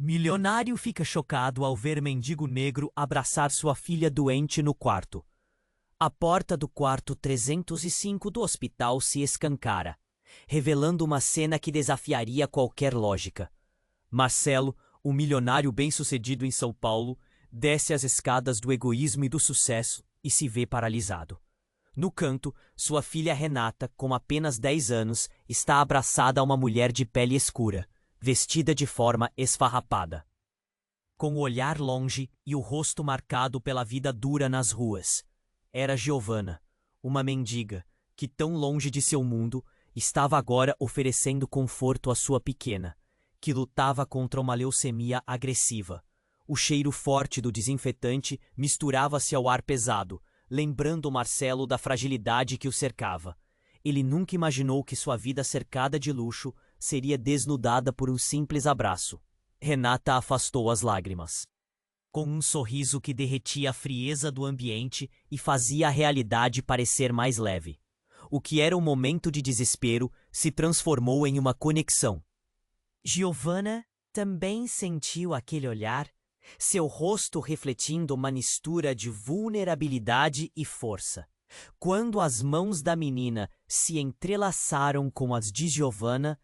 Milionário fica chocado ao ver mendigo negro abraçar sua filha doente no quarto. A porta do quarto 305 do hospital se escancara, revelando uma cena que desafiaria qualquer lógica. Marcelo, um milionário bem-sucedido em São Paulo, desce as escadas do egoísmo e do sucesso e se vê paralisado. No canto, sua filha Renata, com apenas 10 anos, está abraçada a uma mulher de pele escura, vestida de forma esfarrapada. Com o olhar longe e o rosto marcado pela vida dura nas ruas, era Giovanna, uma mendiga, que tão longe de seu mundo, estava agora oferecendo conforto à sua pequena, que lutava contra uma leucemia agressiva. O cheiro forte do desinfetante misturava-se ao ar pesado, lembrando Marcelo da fragilidade que o cercava. Ele nunca imaginou que sua vida cercada de luxo seria desnudada por um simples abraço. Renata afastou as lágrimas. Com um sorriso que derretia a frieza do ambiente e fazia a realidade parecer mais leve. O que era um momento de desespero se transformou em uma conexão. Giovanna também sentiu aquele olhar, seu rosto refletindo uma mistura de vulnerabilidade e força. Quando as mãos da menina se entrelaçaram com as de Giovanna,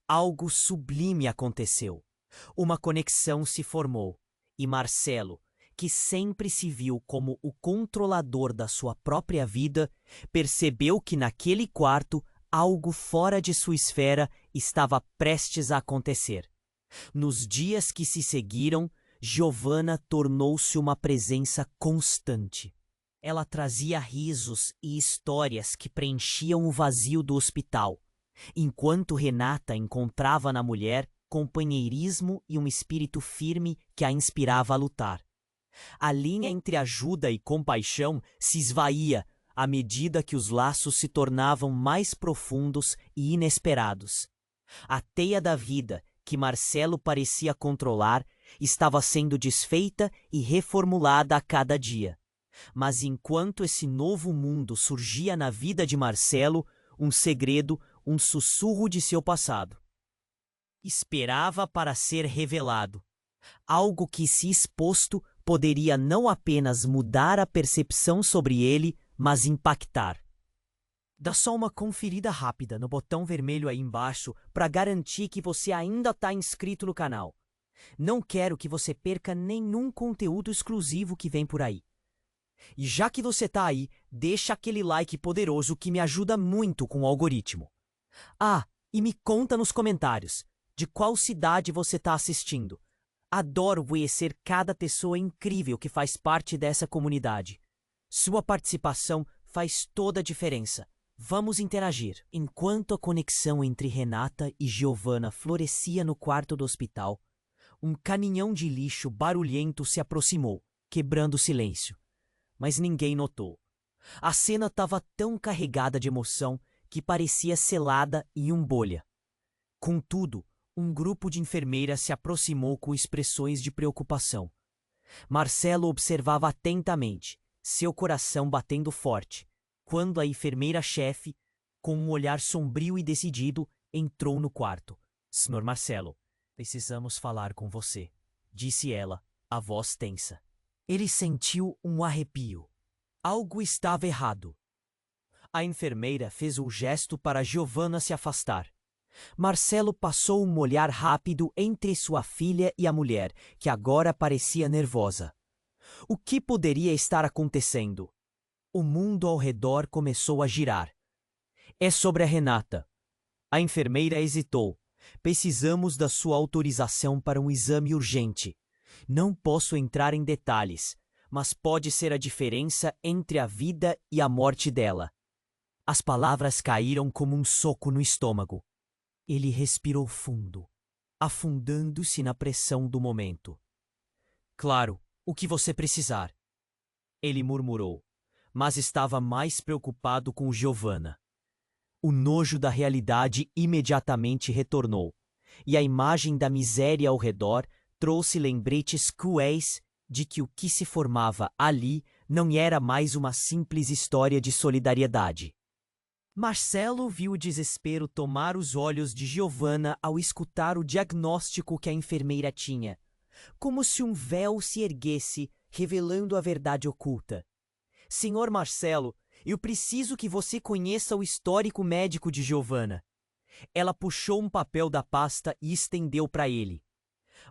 algo sublime aconteceu. Uma conexão se formou, e Marcelo, que sempre se viu como o controlador da sua própria vida, percebeu que naquele quarto algo fora de sua esfera estava prestes a acontecer. Nos dias que se seguiram, Giovanna tornou-se uma presença constante. Ela trazia risos e histórias que preenchiam o vazio do hospital, enquanto Renata encontrava na mulher companheirismo e um espírito firme que a inspirava a lutar. A linha entre ajuda e compaixão se esvaía à medida que os laços se tornavam mais profundos e inesperados. A teia da vida, que Marcelo parecia controlar, estava sendo desfeita e reformulada a cada dia. Mas enquanto esse novo mundo surgia na vida de Marcelo, um segredo, um sussurro de seu passado esperava para ser revelado. Algo que, se exposto, poderia não apenas mudar a percepção sobre ele, mas impactar. Dá só uma conferida rápida no botão vermelho aí embaixo para garantir que você ainda está inscrito no canal. Não quero que você perca nenhum conteúdo exclusivo que vem por aí. E já que você está aí, deixa aquele like poderoso que me ajuda muito com o algoritmo. Ah, e me conta nos comentários de qual cidade você está assistindo. Adoro conhecer cada pessoa incrível que faz parte dessa comunidade. Sua participação faz toda a diferença. Vamos interagir. Enquanto a conexão entre Renata e Giovanna florescia no quarto do hospital, um caminhão de lixo barulhento se aproximou, quebrando o silêncio. Mas ninguém notou. A cena estava tão carregada de emoção que parecia selada em uma bolha. Contudo, um grupo de enfermeiras se aproximou com expressões de preocupação. Marcelo observava atentamente, seu coração batendo forte, quando a enfermeira-chefe, com um olhar sombrio e decidido, entrou no quarto. "Senhor Marcelo, precisamos falar com você", disse ela, a voz tensa. Ele sentiu um arrepio. Algo estava errado. A enfermeira fez um gesto para Giovanna se afastar. Marcelo passou um olhar rápido entre sua filha e a mulher, que agora parecia nervosa. O que poderia estar acontecendo? O mundo ao redor começou a girar. "É sobre a Renata." A enfermeira hesitou. "Precisamos da sua autorização para um exame urgente. Não posso entrar em detalhes, mas pode ser a diferença entre a vida e a morte dela." As palavras caíram como um soco no estômago. Ele respirou fundo, afundando-se na pressão do momento. "Claro, o que você precisar." Ele murmurou, mas estava mais preocupado com Giovanna. O nojo da realidade imediatamente retornou, e a imagem da miséria ao redor trouxe lembretes cruéis de que o que se formava ali não era mais uma simples história de solidariedade. Marcelo viu o desespero tomar os olhos de Giovanna ao escutar o diagnóstico que a enfermeira tinha. como se um véu se erguesse, revelando a verdade oculta. Senhor Marcelo, eu preciso que você conheça o histórico médico de Giovanna. Ela puxou um papel da pasta e estendeu para ele.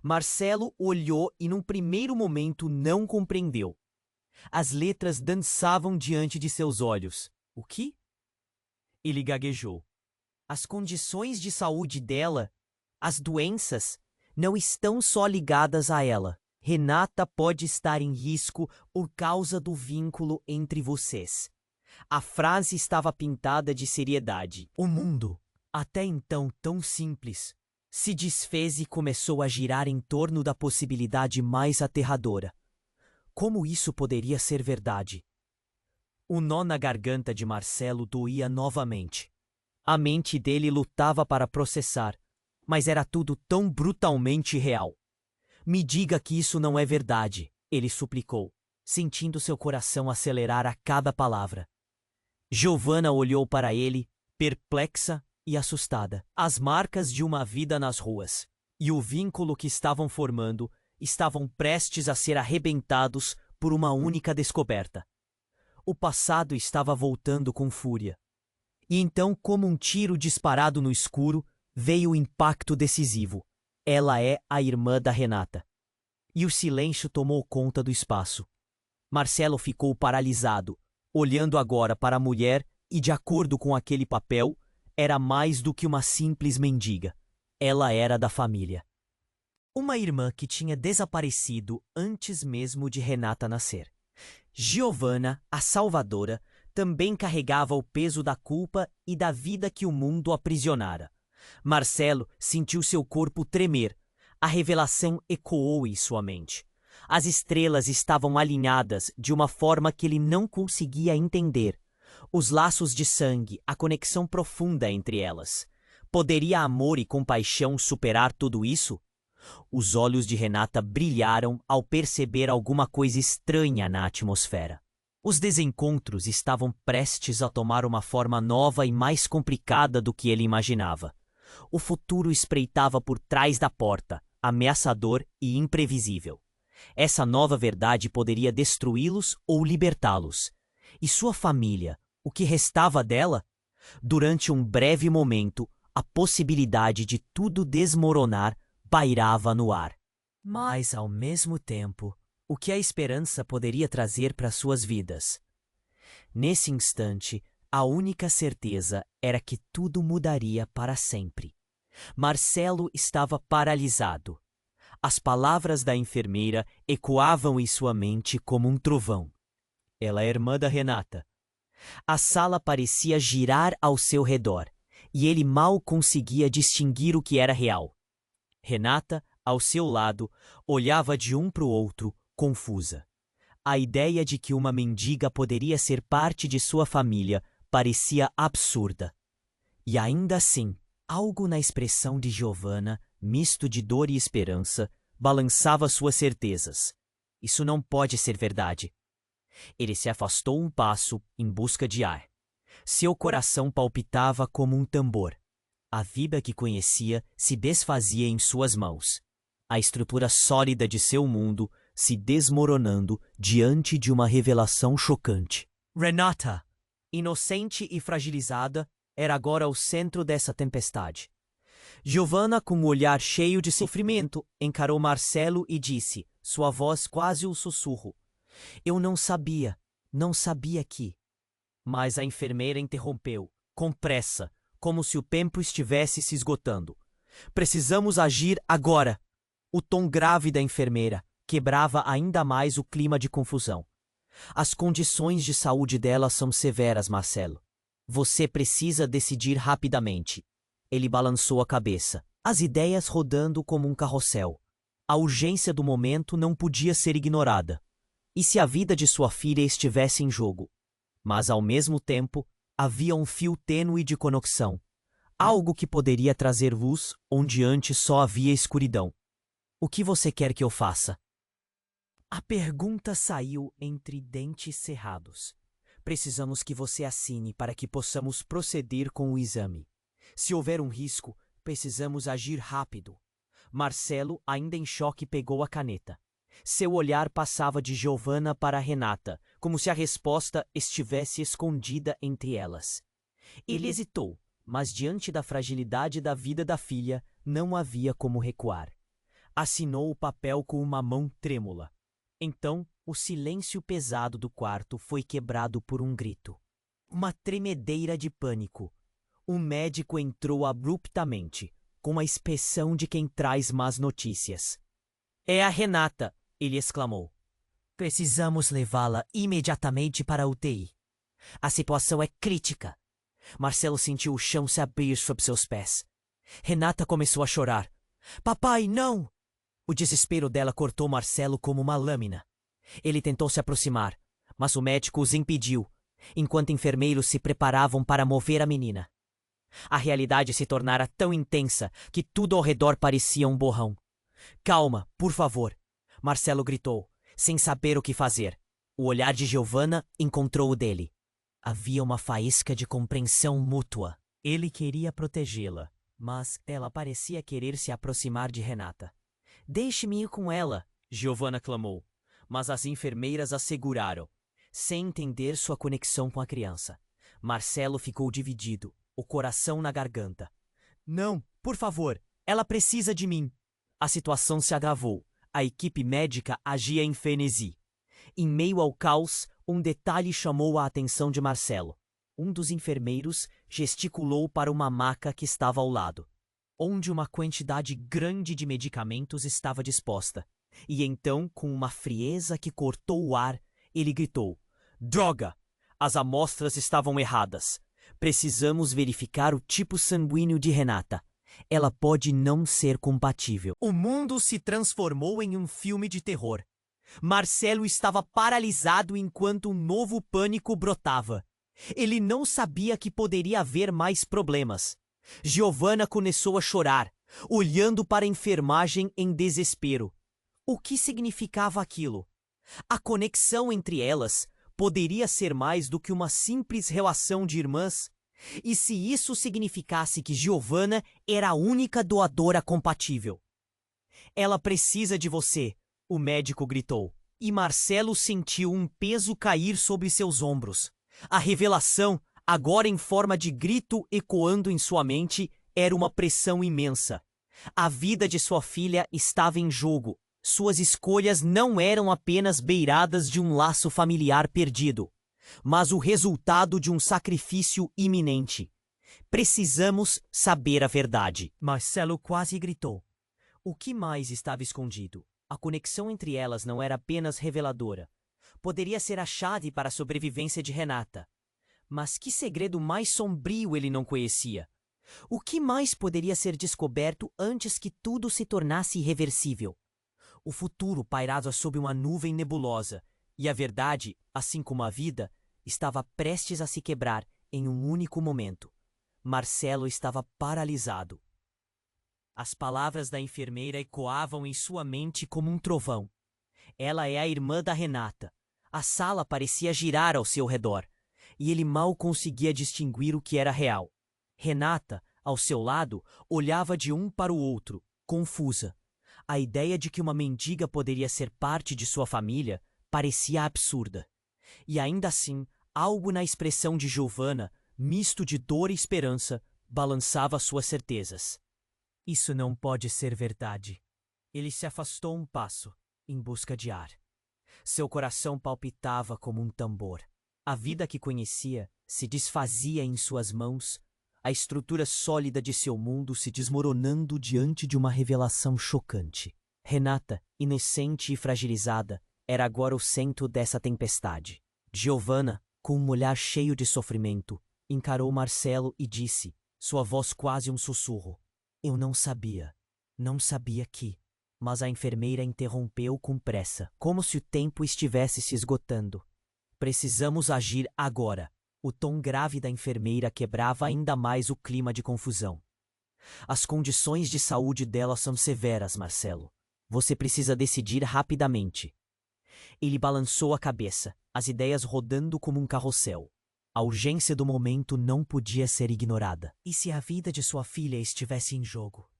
Marcelo olhou e num primeiro momento não compreendeu. As letras dançavam diante de seus olhos. O quê? Ele gaguejou. As condições de saúde dela, as doenças, não estão só ligadas a ela. Renata pode estar em risco por causa do vínculo entre vocês. A frase estava pintada de seriedade. O mundo, até então tão simples, se desfez e começou a girar em torno da possibilidade mais aterradora. Como isso poderia ser verdade? O nó na garganta de Marcelo doía novamente. A mente dele lutava para processar, mas era tudo tão brutalmente real. Me diga que isso não é verdade, ele suplicou, sentindo seu coração acelerar a cada palavra. Giovanna olhou para ele, perplexa e assustada. As marcas de uma vida nas ruas e o vínculo que estavam formando estavam prestes a ser arrebentados por uma única descoberta. O passado estava voltando com fúria. E então, como um tiro disparado no escuro, veio o impacto decisivo. Ela é a irmã da Renata. E o silêncio tomou conta do espaço. Marcelo ficou paralisado, olhando agora para a mulher e, de acordo com aquele papel, era mais do que uma simples mendiga. Ela era da família. Uma irmã que tinha desaparecido antes mesmo de Renata nascer. Giovanna, a salvadora, também carregava o peso da culpa e da vida que o mundo aprisionara. Marcelo sentiu seu corpo tremer. A revelação ecoou em sua mente. As estrelas estavam alinhadas de uma forma que ele não conseguia entender. Os laços de sangue, a conexão profunda entre elas. Poderia amor e compaixão superar tudo isso? Os olhos de Renata brilharam ao perceber alguma coisa estranha na atmosfera. Os desencontros estavam prestes a tomar uma forma nova e mais complicada do que ele imaginava. O futuro espreitava por trás da porta, ameaçador e imprevisível. Essa nova verdade poderia destruí-los ou libertá-los. E sua família, o que restava dela? Durante um breve momento, a possibilidade de tudo desmoronar pairava no ar. Mas, ao mesmo tempo, o que a esperança poderia trazer para suas vidas? Nesse instante, a única certeza era que tudo mudaria para sempre. Marcelo estava paralisado. As palavras da enfermeira ecoavam em sua mente como um trovão. Ela é irmã da Renata. A sala parecia girar ao seu redor, e ele mal conseguia distinguir o que era real. Renata, ao seu lado, olhava de um para o outro, confusa. A ideia de que uma mendiga poderia ser parte de sua família parecia absurda. E ainda assim, algo na expressão de Giovanna, misto de dor e esperança, balançava suas certezas. Isso não pode ser verdade. Ele se afastou um passo em busca de ar. Seu coração palpitava como um tambor. A vida que conhecia se desfazia em suas mãos. A estrutura sólida de seu mundo se desmoronando diante de uma revelação chocante. Renata, inocente e fragilizada, era agora o centro dessa tempestade. Giovanna, com o olhar cheio de sofrimento, encarou Marcelo e disse, sua voz quase um sussurro: "Eu não sabia que..." Mas a enfermeira interrompeu, com pressa, como se o tempo estivesse se esgotando. "Precisamos agir agora!" O tom grave da enfermeira quebrava ainda mais o clima de confusão. "As condições de saúde dela são severas, Marcelo. Você precisa decidir rapidamente." Ele balançou a cabeça, as ideias rodando como um carrossel. A urgência do momento não podia ser ignorada. E se a vida de sua filha estivesse em jogo? Mas, ao mesmo tempo, havia um fio tênue de conexão. Algo que poderia trazer luz onde antes só havia escuridão. "O que você quer que eu faça?" A pergunta saiu entre dentes cerrados. "Precisamos que você assine para que possamos proceder com o exame. Se houver um risco, precisamos agir rápido." Marcelo, ainda em choque, pegou a caneta. Seu olhar passava de Giovanna para Renata, como se a resposta estivesse escondida entre elas. Ele hesitou, mas diante da fragilidade da vida da filha, não havia como recuar. Assinou o papel com uma mão trêmula. Então, o silêncio pesado do quarto foi quebrado por um grito. Uma tremedeira de pânico. O médico entrou abruptamente, com a expressão de quem traz más notícias. "É a Renata!" ele exclamou. "Precisamos levá-la imediatamente para a UTI. A situação é crítica." Marcelo sentiu o chão se abrir sob seus pés. Renata começou a chorar. "Papai, não!" O desespero dela cortou Marcelo como uma lâmina. Ele tentou se aproximar, mas o médico os impediu, enquanto enfermeiros se preparavam para mover a menina. A realidade se tornara tão intensa que tudo ao redor parecia um borrão. "Calma, por favor," Marcelo gritou, sem saber o que fazer. O olhar de Giovanna encontrou o dele. Havia uma faísca de compreensão mútua. Ele queria protegê-la, mas ela parecia querer se aproximar de Renata. "Deixe-me ir com ela," Giovanna clamou, mas as enfermeiras a seguraram, sem entender sua conexão com a criança. Marcelo ficou dividido, o coração na garganta. "Não, por favor, ela precisa de mim." A situação se agravou. A equipe médica agia em frenesi. Em meio ao caos, um detalhe chamou a atenção de Marcelo. Um dos enfermeiros gesticulou para uma maca que estava ao lado, onde uma quantidade grande de medicamentos estava disposta. E então, com uma frieza que cortou o ar, ele gritou: "Droga! As amostras estavam erradas. Precisamos verificar o tipo sanguíneo de Renata. Ela pode não ser compatível." O mundo se transformou em um filme de terror. Marcelo estava paralisado enquanto um novo pânico brotava. Ele não sabia que poderia haver mais problemas. Giovanna começou a chorar, olhando para a enfermagem em desespero. O que significava aquilo? A conexão entre elas poderia ser mais do que uma simples relação de irmãs? E se isso significasse que Giovanna era a única doadora compatível? "Ela precisa de você," o médico gritou, e Marcelo sentiu um peso cair sobre seus ombros. A revelação, agora em forma de grito ecoando em sua mente, era uma pressão imensa. A vida de sua filha estava em jogo. Suas escolhas não eram apenas beiradas de um laço familiar perdido, mas o resultado de um sacrifício iminente. "Precisamos saber a verdade," Marcelo quase gritou. O que mais estava escondido? A conexão entre elas não era apenas reveladora. Poderia ser a chave para a sobrevivência de Renata. Mas que segredo mais sombrio ele não conhecia? O que mais poderia ser descoberto antes que tudo se tornasse irreversível? O futuro pairava sob uma nuvem nebulosa, e a verdade, assim como a vida, estava prestes a se quebrar em um único momento. Marcelo estava paralisado. As palavras da enfermeira ecoavam em sua mente como um trovão. Ela é a irmã da Renata. A sala parecia girar ao seu redor, e ele mal conseguia distinguir o que era real. Renata, ao seu lado, olhava de um para o outro, confusa. A ideia de que uma mendiga poderia ser parte de sua família parecia absurda. E ainda assim, algo na expressão de Giovanna, misto de dor e esperança, balançava suas certezas. Isso não pode ser verdade. Ele se afastou um passo, em busca de ar. Seu coração palpitava como um tambor. A vida que conhecia se desfazia em suas mãos, a estrutura sólida de seu mundo se desmoronando diante de uma revelação chocante. Renata, inocente e fragilizada, era agora o centro dessa tempestade. Giovanna, com um olhar cheio de sofrimento, encarou Marcelo e disse, sua voz quase um sussurro: "Eu não sabia que..." Mas a enfermeira interrompeu com pressa, como se o tempo estivesse se esgotando. "Precisamos agir agora." O tom grave da enfermeira quebrava ainda mais o clima de confusão. "As condições de saúde dela são severas, Marcelo. Você precisa decidir rapidamente." Ele balançou a cabeça, as ideias rodando como um carrossel. A urgência do momento não podia ser ignorada. E se a vida de sua filha estivesse em jogo?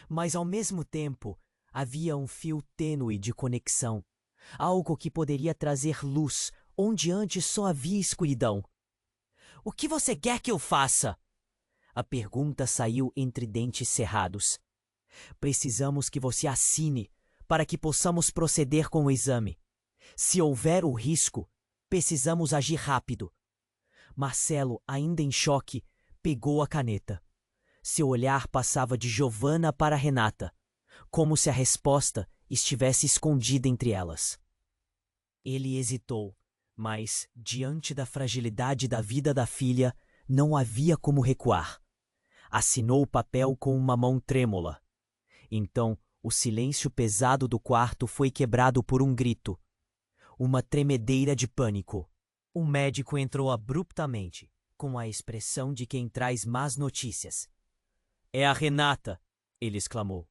Mas ao mesmo tempo, havia um fio tênue de conexão, algo que poderia trazer luz onde antes só havia escuridão. O que você quer que eu faça? A pergunta saiu entre dentes cerrados. Precisamos que você assine para que possamos proceder com o exame. Se houver o risco, precisamos agir rápido. Marcelo, ainda em choque, pegou a caneta. Seu olhar passava de Giovanna para Renata, como se a resposta estivesse escondida entre elas. Ele hesitou, mas, diante da fragilidade da vida da filha, não havia como recuar. Assinou o papel com uma mão trêmula. Então, o silêncio pesado do quarto foi quebrado por um grito. Uma tremedeira de pânico. O médico entrou abruptamente, com a expressão de quem traz más notícias. É a Renata, ele exclamou.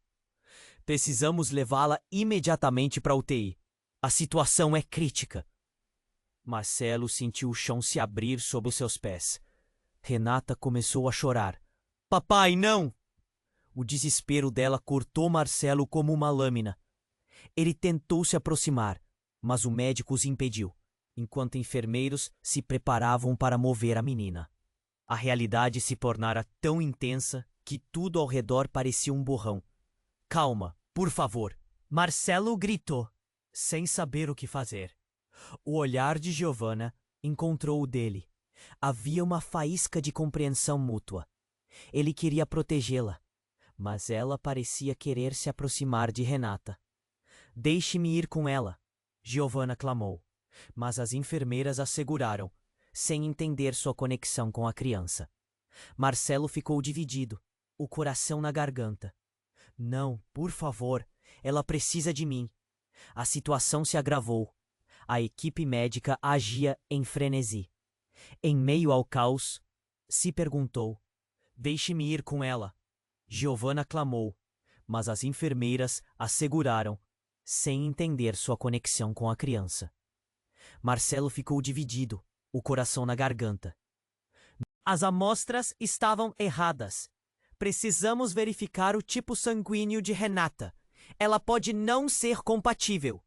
Precisamos levá-la imediatamente para a UTI. A situação é crítica. Marcelo sentiu o chão se abrir sob os seus pés. Renata começou a chorar. Papai, não! O desespero dela cortou Marcelo como uma lâmina. Ele tentou se aproximar, mas o médico os impediu, enquanto enfermeiros se preparavam para mover a menina. A realidade se tornara tão intensa que tudo ao redor parecia um borrão. Calma, por favor. Marcelo gritou, sem saber o que fazer. O olhar de Giovanna encontrou o dele. Havia uma faísca de compreensão mútua. Ele queria protegê-la, mas ela parecia querer se aproximar de Renata. Deixe-me ir com ela, Giovanna clamou, mas as enfermeiras a seguraram, sem entender sua conexão com a criança. Marcelo ficou dividido, o coração na garganta. Não, por favor, ela precisa de mim. A situação se agravou. A equipe médica agia em frenesi. Em meio ao caos, se perguntou: deixe-me ir com ela. Giovanna clamou, mas as enfermeiras a seguraram, sem entender sua conexão com a criança. Marcelo ficou dividido, o coração na garganta. As amostras estavam erradas. Precisamos verificar o tipo sanguíneo de Renata. Ela pode não ser compatível.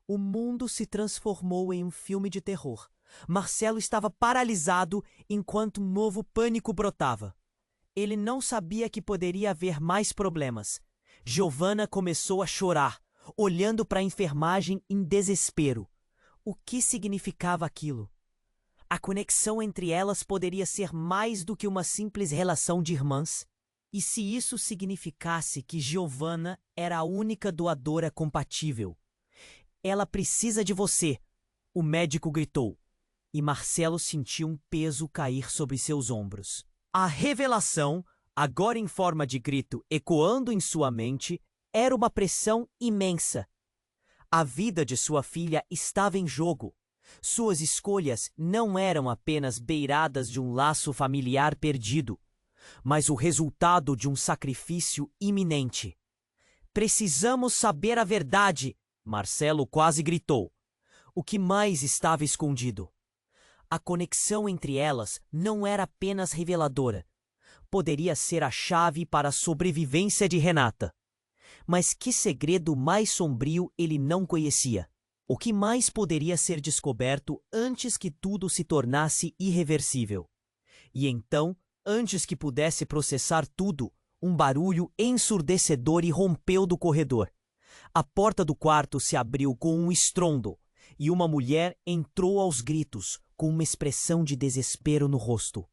O mundo se transformou em um filme de terror. Marcelo estava paralisado enquanto um novo pânico brotava. Ele não sabia que poderia haver mais problemas. Giovanna começou a chorar, olhando para a enfermagem em desespero. O que significava aquilo? A conexão entre elas poderia ser mais do que uma simples relação de irmãs? E se isso significasse que Giovanna era a única doadora compatível? Ela precisa de você, o médico gritou, e Marcelo sentiu um peso cair sobre seus ombros. A revelação, agora em forma de grito ecoando em sua mente, era uma pressão imensa. A vida de sua filha estava em jogo. Suas escolhas não eram apenas beiradas de um laço familiar perdido, mas o resultado de um sacrifício iminente. Precisamos saber a verdade, Marcelo quase gritou. O que mais estava escondido? A conexão entre elas não era apenas reveladora. Poderia ser a chave para a sobrevivência de Renata. Mas que segredo mais sombrio ele não conhecia? O que mais poderia ser descoberto antes que tudo se tornasse irreversível? E então, antes que pudesse processar tudo, um barulho ensurdecedor irrompeu do corredor. A porta do quarto se abriu com um estrondo, e uma mulher entrou aos gritos, com uma expressão de desespero no rosto.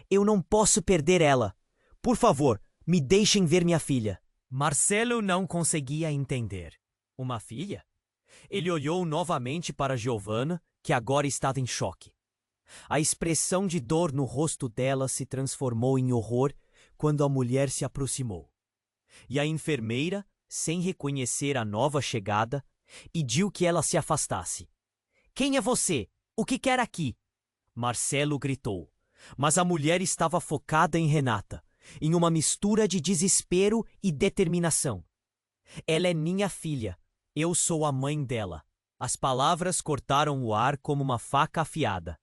Eu não posso perder ela. Por favor, me deixem ver minha filha. Marcelo não conseguia entender. Uma filha? Ele olhou novamente para Giovanna, que agora estava em choque. A expressão de dor no rosto dela se transformou em horror quando a mulher se aproximou. E a enfermeira, sem reconhecer a nova chegada, pediu que ela se afastasse. Quem é você? O que quer aqui? Marcelo gritou, mas a mulher estava focada em Renata, em uma mistura de desespero e determinação. Ela é minha filha. Eu sou a mãe dela. As palavras cortaram o ar como uma faca afiada.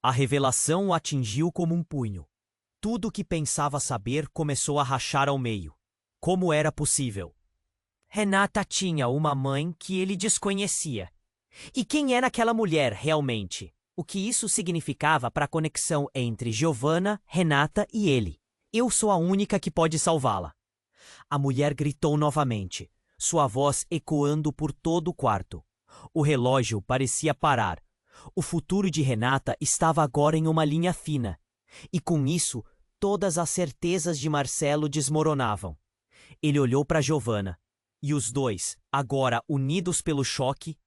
A revelação o atingiu como um punho. Tudo o que pensava saber começou a rachar ao meio. Como era possível? Renata tinha uma mãe que ele desconhecia. E quem era aquela mulher realmente? O que isso significava para a conexão entre Giovanna, Renata e ele? Eu sou a única que pode salvá-la. A mulher gritou novamente, sua voz ecoando por todo o quarto. O relógio parecia parar. O futuro de Renata estava agora em uma linha fina. E com isso, todas as certezas de Marcelo desmoronavam. Ele olhou para Giovanna. E os dois, agora unidos pelo choque,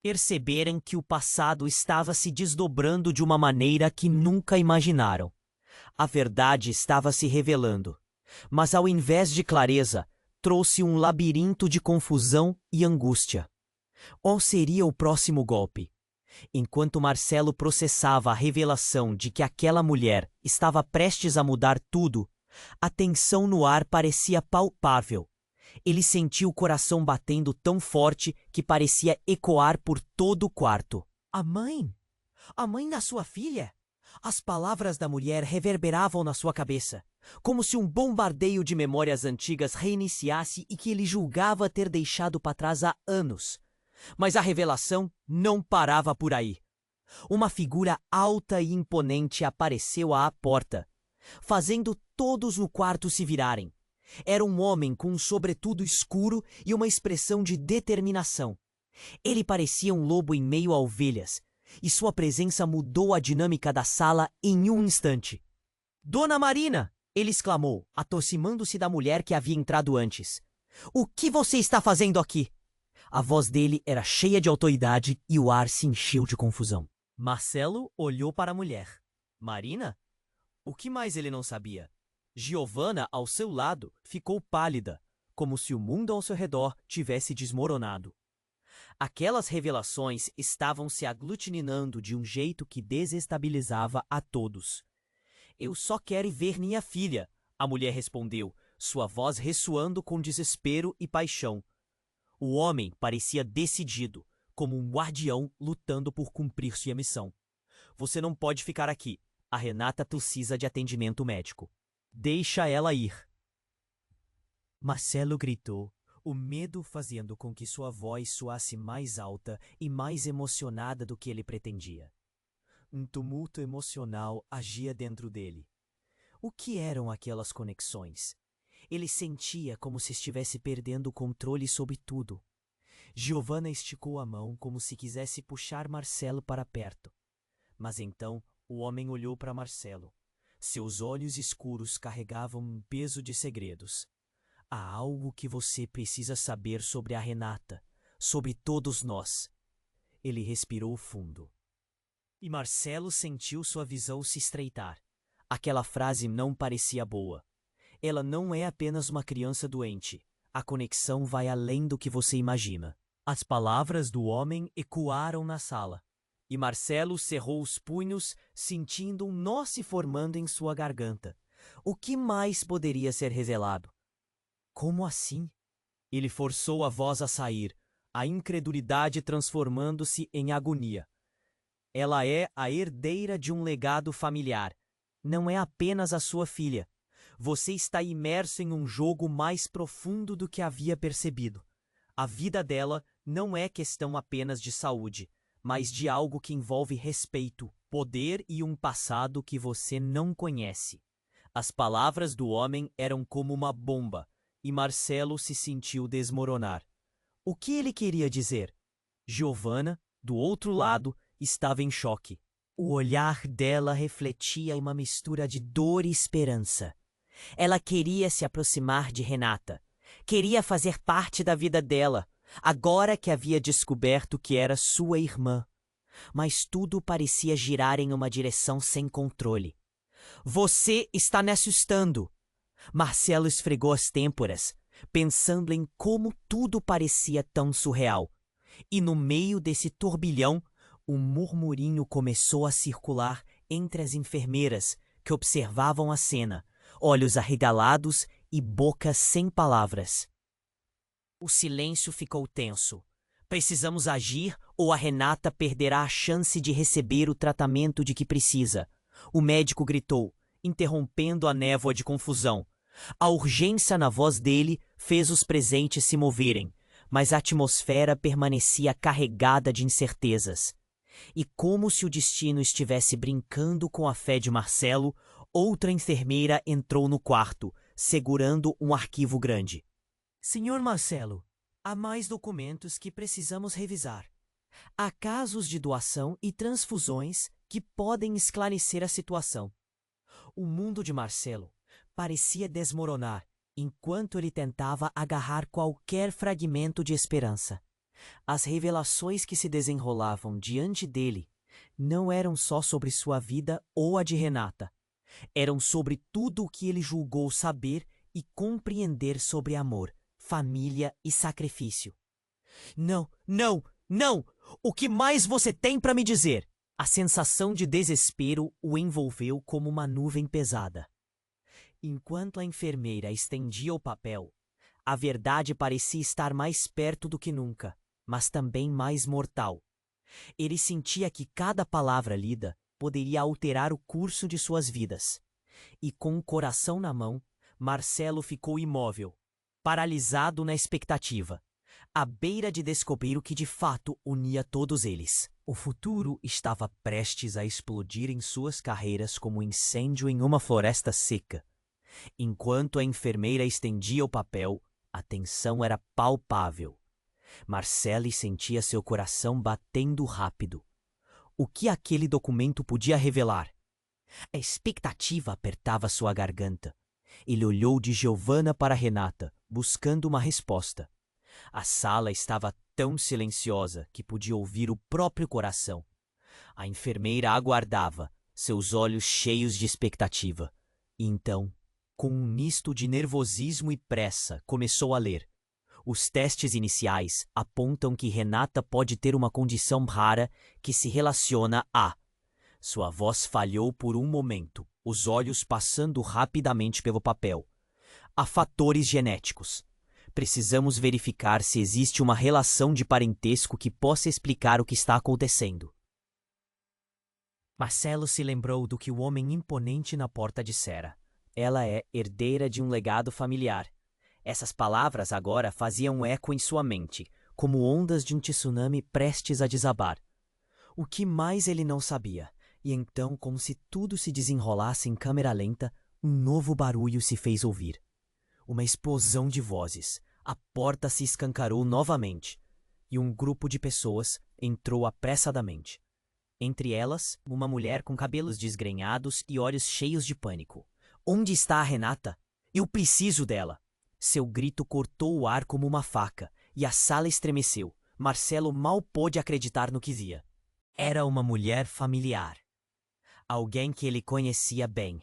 perceberam que o passado estava se desdobrando de uma maneira que nunca imaginaram. A verdade estava se revelando, mas ao invés de clareza, trouxe um labirinto de confusão e angústia. Qual seria o próximo golpe? Enquanto Marcelo processava a revelação de que aquela mulher estava prestes a mudar tudo, a tensão no ar parecia palpável. Ele sentiu o coração batendo tão forte que parecia ecoar por todo o quarto. A mãe? A mãe da sua filha? As palavras da mulher reverberavam na sua cabeça, como se um bombardeio de memórias antigas reiniciasse e que ele julgava ter deixado para trás há anos. Mas a revelação não parava por aí. Uma figura alta e imponente apareceu à porta, fazendo todos no quarto se virarem. Era um homem com um sobretudo escuro e uma expressão de determinação. Ele parecia um lobo em meio a ovelhas, e sua presença mudou a dinâmica da sala em um instante. Dona Marina! Ele exclamou, aproximando-se da mulher que havia entrado antes. O que você está fazendo aqui? A voz dele era cheia de autoridade e o ar se encheu de confusão. Marcelo olhou para a mulher. Marina? O que mais ele não sabia? Giovanna, ao seu lado, ficou pálida, como se o mundo ao seu redor tivesse desmoronado. Aquelas revelações estavam se aglutinando de um jeito que desestabilizava a todos. Eu só quero ver minha filha, a mulher respondeu, sua voz ressoando com desespero e paixão. O homem parecia decidido, como um guardião lutando por cumprir sua missão. Você não pode ficar aqui. A Renata precisa de atendimento médico. Deixa ela ir. Marcelo gritou, o medo fazendo com que sua voz soasse mais alta e mais emocionada do que ele pretendia. Um tumulto emocional agia dentro dele. O que eram aquelas conexões? Ele sentia como se estivesse perdendo o controle sobre tudo. Giovanna esticou a mão como se quisesse puxar Marcelo para perto. Mas então o homem olhou para Marcelo. Seus olhos escuros carregavam um peso de segredos. Há algo que você precisa saber sobre a Renata, sobre todos nós. Ele respirou fundo. E Marcelo sentiu sua visão se estreitar. Aquela frase não parecia boa. Ela não é apenas uma criança doente. A conexão vai além do que você imagina. As palavras do homem ecoaram na sala. E Marcelo cerrou os punhos, sentindo um nó se formando em sua garganta. O que mais poderia ser revelado? Como assim? Ele forçou a voz a sair, a incredulidade transformando-se em agonia. Ela é a herdeira de um legado familiar. Não é apenas a sua filha. Você está imerso em um jogo mais profundo do que havia percebido. A vida dela não é questão apenas de saúde, mas de algo que envolve respeito, poder e um passado que você não conhece. As palavras do homem eram como uma bomba, e Marcelo se sentiu desmoronar. O que ele queria dizer? Giovanna, do outro lado, estava em choque. O olhar dela refletia uma mistura de dor e esperança. Ela queria se aproximar de Renata. Queria fazer parte da vida dela, agora que havia descoberto que era sua irmã. Mas tudo parecia girar em uma direção sem controle. Você está me assustando. Marcelo esfregou as têmporas, pensando em como tudo parecia tão surreal. E no meio desse turbilhão, um murmurinho começou a circular entre as enfermeiras que observavam a cena, olhos arregalados e boca sem palavras. O silêncio ficou tenso. Precisamos agir ou a Renata perderá a chance de receber o tratamento de que precisa. O médico gritou, interrompendo a névoa de confusão. A urgência na voz dele fez os presentes se moverem, mas a atmosfera permanecia carregada de incertezas. E como se o destino estivesse brincando com a fé de Marcelo, outra enfermeira entrou no quarto, segurando um arquivo grande. Senhor Marcelo, há mais documentos que precisamos revisar. Há casos de doação e transfusões que podem esclarecer a situação. O mundo de Marcelo parecia desmoronar enquanto ele tentava agarrar qualquer fragmento de esperança. As revelações que se desenrolavam diante dele não eram só sobre sua vida ou a de Renata. Eram sobre tudo o que ele julgou saber e compreender sobre amor, família e sacrifício. Não, não, não! O que mais você tem para me dizer? A sensação de desespero o envolveu como uma nuvem pesada. Enquanto a enfermeira estendia o papel, a verdade parecia estar mais perto do que nunca, mas também mais mortal. Ele sentia que cada palavra lida poderia alterar o curso de suas vidas. E com o coração na mão, Marcelo ficou imóvel, paralisado na expectativa, à beira de descobrir o que de fato unia todos eles. O futuro estava prestes a explodir em suas carreiras como um incêndio em uma floresta seca. Enquanto a enfermeira estendia o papel, a tensão era palpável. Marcelo sentia seu coração batendo rápido. O que aquele documento podia revelar? A expectativa apertava sua garganta. Ele olhou de Giovanna para Renata, buscando uma resposta. A sala estava tão silenciosa que podia ouvir o próprio coração. A enfermeira aguardava, seus olhos cheios de expectativa. E então, com um misto de nervosismo e pressa, começou a ler. Os testes iniciais apontam que Renata pode ter uma condição rara que se relaciona a... Sua voz falhou por um momento, os olhos passando rapidamente pelo papel. Há fatores genéticos. Precisamos verificar se existe uma relação de parentesco que possa explicar o que está acontecendo. Marcelo se lembrou do que o homem imponente na porta dissera. Ela é herdeira de um legado familiar. Essas palavras agora faziam eco em sua mente, como ondas de um tsunami prestes a desabar. O que mais ele não sabia? E então, como se tudo se desenrolasse em câmera lenta, um novo barulho se fez ouvir. Uma explosão de vozes. A porta se escancarou novamente, e um grupo de pessoas entrou apressadamente. Entre elas, uma mulher com cabelos desgrenhados e olhos cheios de pânico. Onde está a Renata? Eu preciso dela! Seu grito cortou o ar como uma faca, e a sala estremeceu. Marcelo mal pôde acreditar no que via. Era uma mulher familiar. Alguém que ele conhecia bem.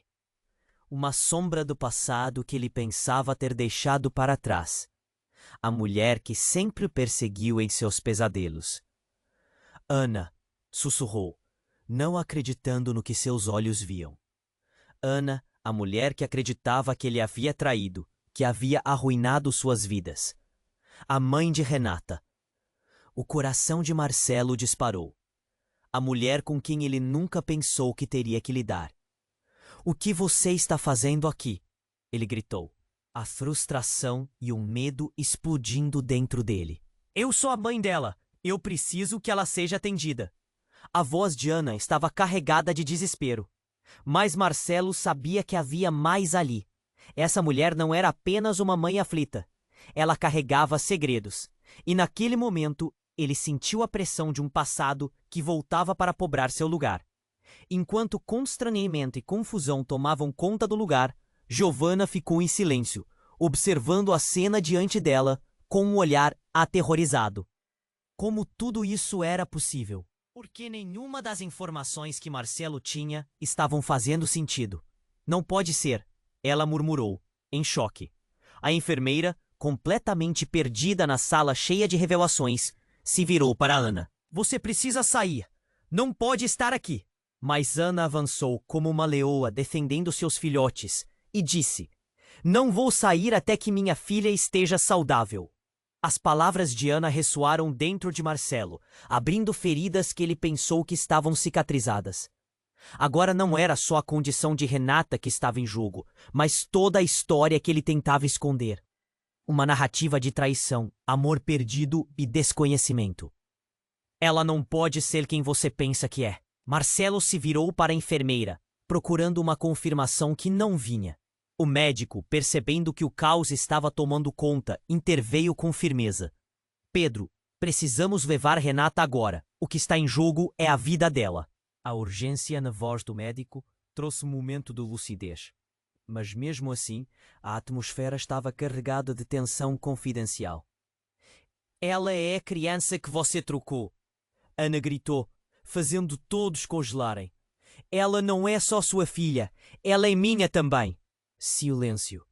Uma sombra do passado que ele pensava ter deixado para trás. A mulher que sempre o perseguiu em seus pesadelos. Ana, sussurrou, não acreditando no que seus olhos viam. Ana, a mulher que acreditava que ele havia traído, que havia arruinado suas vidas. A mãe de Renata. O coração de Marcelo disparou. A mulher com quem ele nunca pensou que teria que lidar. O que você está fazendo aqui? Ele gritou. A frustração e o medo explodindo dentro dele. Eu sou a mãe dela. Eu preciso que ela seja atendida. A voz de Ana estava carregada de desespero. Mas Marcelo sabia que havia mais ali. Essa mulher não era apenas uma mãe aflita. Ela carregava segredos. E naquele momento, ele sentiu a pressão de um passado que voltava para cobrar seu lugar. Enquanto constrangimento e confusão tomavam conta do lugar, Giovanna ficou em silêncio, observando a cena diante dela com um olhar aterrorizado. Como tudo isso era possível? Porque nenhuma das informações que Marcelo tinha estavam fazendo sentido. Não pode ser, ela murmurou, em choque. A enfermeira, completamente perdida na sala cheia de revelações, se virou para Ana. Você precisa sair. Não pode estar aqui. Mas Ana avançou como uma leoa defendendo seus filhotes e disse: Não vou sair até que minha filha esteja saudável. As palavras de Ana ressoaram dentro de Marcelo, abrindo feridas que ele pensou que estavam cicatrizadas. Agora não era só a condição de Renata que estava em jogo, mas toda a história que ele tentava esconder. Uma narrativa de traição, amor perdido e desconhecimento. Ela não pode ser quem você pensa que é. Marcelo se virou para a enfermeira, procurando uma confirmação que não vinha. O médico, percebendo que o caos estava tomando conta, interveio com firmeza. Pedro, precisamos levar Renata agora. O que está em jogo é a vida dela. A urgência na voz do médico trouxe um momento de lucidez. Mas mesmo assim, a atmosfera estava carregada de tensão confidencial. Ela é a criança que você trocou. Ana gritou, fazendo todos congelarem. Ela não é só sua filha, ela é minha também. Silêncio.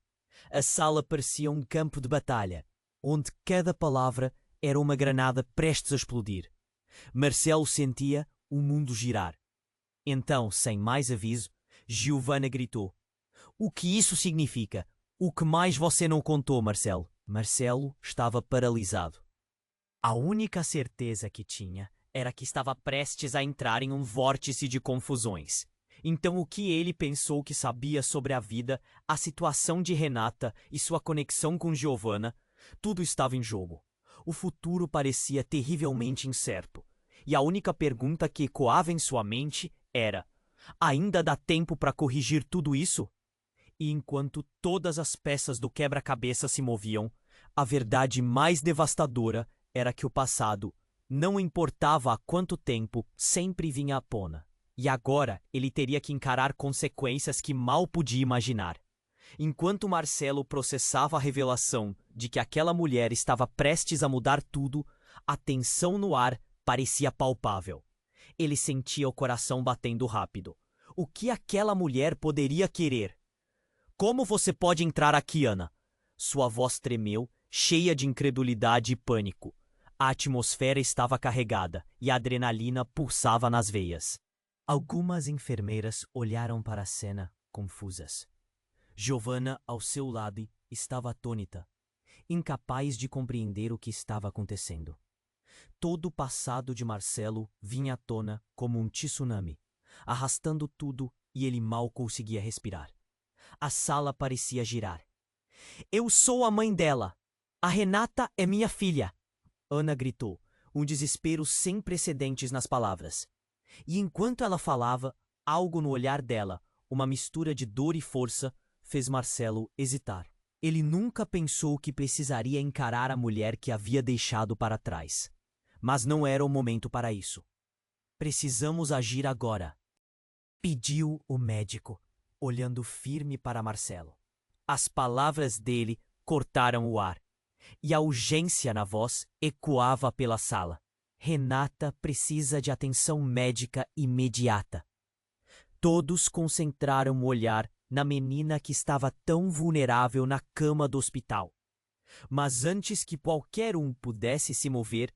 A sala parecia um campo de batalha, onde cada palavra era uma granada prestes a explodir. Marcelo sentia o mundo girar. Então, sem mais aviso, Giovanna gritou. O que isso significa? O que mais você não contou, Marcelo? Marcelo estava paralisado. A única certeza que tinha era que estava prestes a entrar em um vórtice de confusões. Então o que ele pensou que sabia sobre a vida, a situação de Renata e sua conexão com Giovanna, tudo estava em jogo. O futuro parecia terrivelmente incerto. E a única pergunta que ecoava em sua mente era: ainda dá tempo para corrigir tudo isso? E enquanto todas as peças do quebra-cabeça se moviam, a verdade mais devastadora era que o passado, não importava há quanto tempo, sempre vinha à tona. E agora ele teria que encarar consequências que mal podia imaginar. Enquanto Marcelo processava a revelação de que aquela mulher estava prestes a mudar tudo, a tensão no ar parecia palpável. Ele sentia o coração batendo rápido. O que aquela mulher poderia querer? Como você pode entrar aqui, Ana? Sua voz tremeu, cheia de incredulidade e pânico. A atmosfera estava carregada e a adrenalina pulsava nas veias. Algumas enfermeiras olharam para a cena, confusas. Giovanna, ao seu lado, estava atônita, incapaz de compreender o que estava acontecendo. Todo o passado de Marcelo vinha à tona como um tsunami, arrastando tudo e ele mal conseguia respirar. A sala parecia girar. Eu sou a mãe dela. A Renata é minha filha. Ana gritou, um desespero sem precedentes nas palavras. E enquanto ela falava, algo no olhar dela, uma mistura de dor e força, fez Marcelo hesitar. Ele nunca pensou que precisaria encarar a mulher que havia deixado para trás. Mas não era o momento para isso. Precisamos agir agora, pediu o médico, olhando firme para Marcelo. As palavras dele cortaram o ar, e a urgência na voz ecoava pela sala. Renata precisa de atenção médica imediata. Todos concentraram o olhar na menina que estava tão vulnerável na cama do hospital. Mas antes que qualquer um pudesse se mover,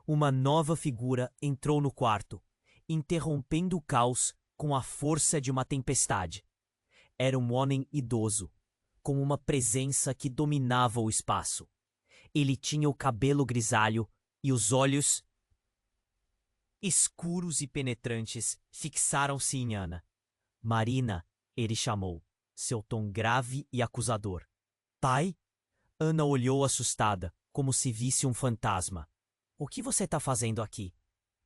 uma nova figura entrou no quarto, interrompendo o caos com a força de uma tempestade. Era um homem idoso, com uma presença que dominava o espaço. Ele tinha o cabelo grisalho e os olhos escuros e penetrantes fixaram-se em Ana. Marina, ele chamou, seu tom grave e acusador. Pai? Ana olhou assustada, como se visse um fantasma. O que você está fazendo aqui?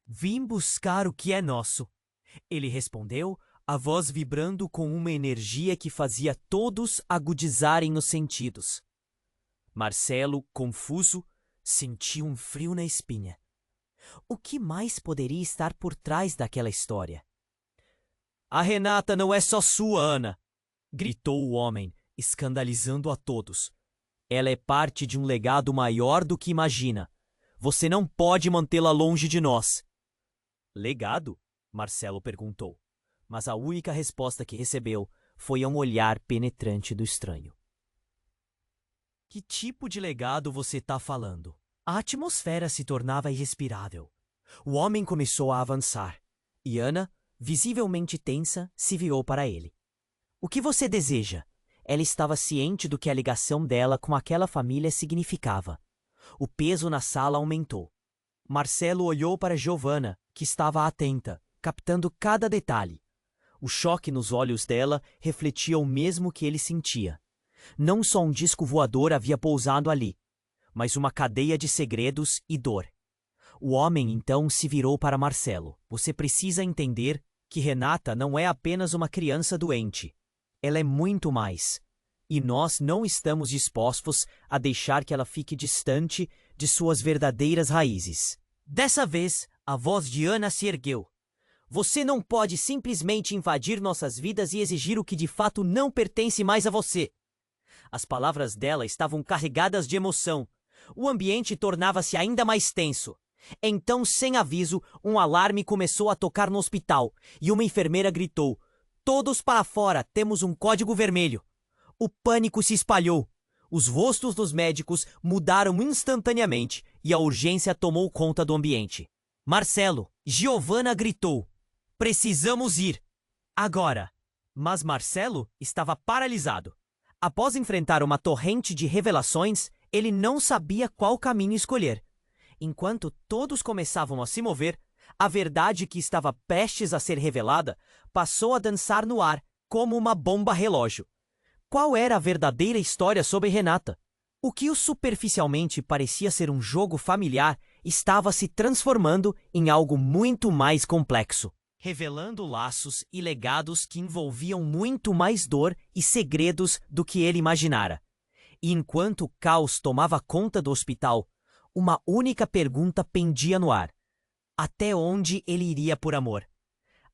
Vim buscar o que é nosso. Ele respondeu, a voz vibrando com uma energia que fazia todos agudizarem os sentidos. Marcelo, confuso, sentiu um frio na espinha. O que mais poderia estar por trás daquela história? A Renata não é só sua, Ana! Gritou o homem, escandalizando a todos. Ela é parte de um legado maior do que imagina. Você não pode mantê-la longe de nós. Legado? Marcelo perguntou. Mas a única resposta que recebeu foi um olhar penetrante do estranho. Que tipo de legado você está falando? A atmosfera se tornava irrespirável. O homem começou a avançar, e Ana, visivelmente tensa, se virou para ele. O que você deseja? Ela estava ciente do que a ligação dela com aquela família significava. O peso na sala aumentou. Marcelo olhou para Giovanna, que estava atenta, captando cada detalhe. O choque nos olhos dela refletia o mesmo que ele sentia. Não só um disco voador havia pousado ali, mas uma cadeia de segredos e dor. O homem então se virou para Marcelo. Você precisa entender que Renata não é apenas uma criança doente. Ela é muito mais. E nós não estamos dispostos a deixar que ela fique distante de suas verdadeiras raízes. Dessa vez, a voz de Ana se ergueu. Você não pode simplesmente invadir nossas vidas e exigir o que de fato não pertence mais a você. As palavras dela estavam carregadas de emoção. O ambiente tornava-se ainda mais tenso. Então, sem aviso, um alarme começou a tocar no hospital e uma enfermeira gritou: "Todos para fora, temos um código vermelho." O pânico se espalhou. Os rostos dos médicos mudaram instantaneamente e a urgência tomou conta do ambiente. "Marcelo!" Giovanna gritou. "Precisamos ir! Agora!" Mas Marcelo estava paralisado. Após enfrentar uma torrente de revelações, ele não sabia qual caminho escolher. Enquanto todos começavam a se mover, a verdade que estava prestes a ser revelada passou a dançar no ar, como uma bomba relógio. Qual era a verdadeira história sobre Renata? O que superficialmente parecia ser um jogo familiar estava se transformando em algo muito mais complexo, revelando laços e legados que envolviam muito mais dor e segredos do que ele imaginara. E enquanto o caos tomava conta do hospital, uma única pergunta pendia no ar: até onde ele iria por amor?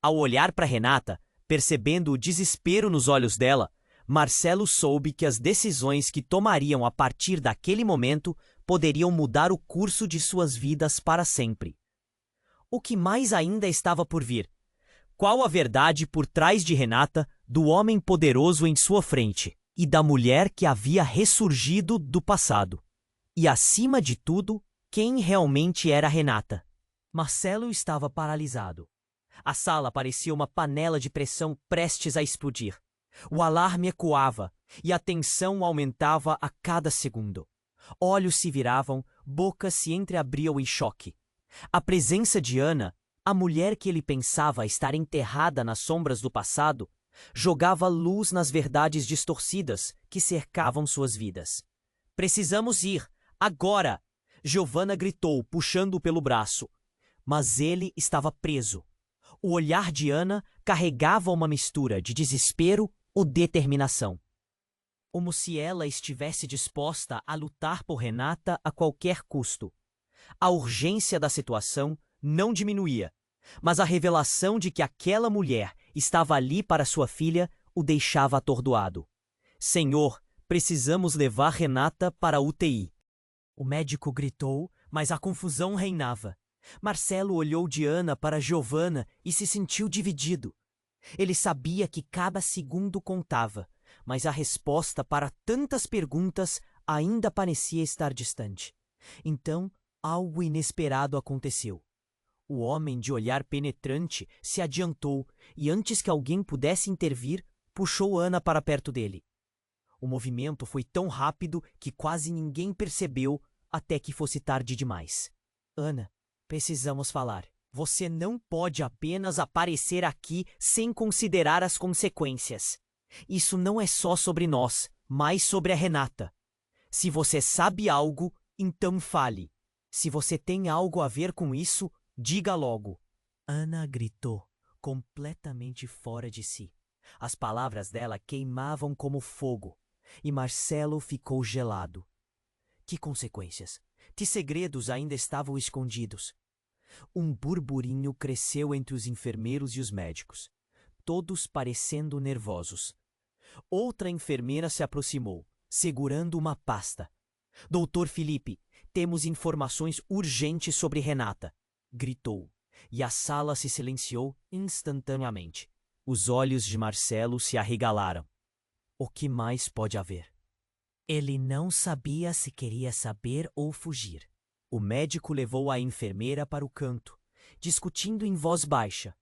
Ao olhar para Renata, percebendo o desespero nos olhos dela, Marcelo soube que as decisões que tomariam a partir daquele momento poderiam mudar o curso de suas vidas para sempre. O que mais ainda estava por vir? Qual a verdade por trás de Renata, do homem poderoso em sua frente e da mulher que havia ressurgido do passado? E, acima de tudo, quem realmente era Renata? Marcelo estava paralisado. A sala parecia uma panela de pressão prestes a explodir. O alarme ecoava e a tensão aumentava a cada segundo. Olhos se viravam, bocas se entreabriam em choque. A presença de Ana, a mulher que ele pensava estar enterrada nas sombras do passado, jogava luz nas verdades distorcidas que cercavam suas vidas. "Precisamos ir! Agora!" Giovanna gritou, puxando-o pelo braço. Mas ele estava preso. O olhar de Ana carregava uma mistura de desespero ou determinação. Como se ela estivesse disposta a lutar por Renata a qualquer custo. A urgência da situação não diminuía, mas a revelação de que aquela mulher estava ali para sua filha o deixava atordoado. "Senhor, precisamos levar Renata para a UTI." O médico gritou, mas a confusão reinava. Marcelo olhou de Ana para Giovanna e se sentiu dividido. Ele sabia que cada segundo contava, mas a resposta para tantas perguntas ainda parecia estar distante. Então, algo inesperado aconteceu. O homem de olhar penetrante se adiantou e, antes que alguém pudesse intervir, puxou Ana para perto dele. O movimento foi tão rápido que quase ninguém percebeu até que fosse tarde demais. "Ana, precisamos falar. Você não pode apenas aparecer aqui sem considerar as consequências. Isso não é só sobre nós, mas sobre a Renata. Se você sabe algo, então fale. Se você tem algo a ver com isso, diga logo." Ana gritou, completamente fora de si. As palavras dela queimavam como fogo, e Marcelo ficou gelado. Que consequências? Que segredos ainda estavam escondidos? Um burburinho cresceu entre os enfermeiros e os médicos, todos parecendo nervosos. Outra enfermeira se aproximou, segurando uma pasta. "Doutor Felipe, temos informações urgentes sobre Renata", gritou, e a sala se silenciou instantaneamente. Os olhos de Marcelo se arregalaram. O que mais pode haver? Ele não sabia se queria saber ou fugir. O médico levou a enfermeira para o canto, discutindo em voz baixa.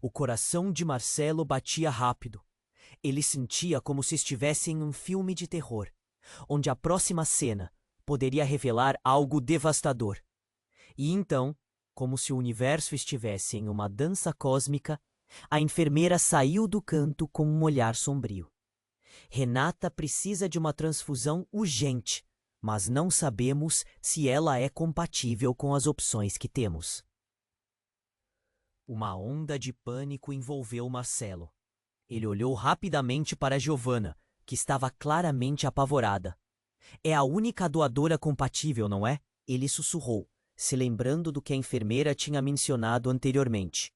O coração de Marcelo batia rápido. Ele sentia como se estivesse em um filme de terror, onde a próxima cena poderia revelar algo devastador. E então, como se o universo estivesse em uma dança cósmica, A enfermeira saiu do canto com um olhar sombrio. Renata precisa de uma transfusão urgente, mas não sabemos se ela é compatível com as opções que temos. Uma onda de pânico envolveu Marcelo. Ele olhou rapidamente para Giovanna, que estava claramente apavorada. É a única doadora compatível, não é? Ele sussurrou, se lembrando do que a enfermeira tinha mencionado anteriormente.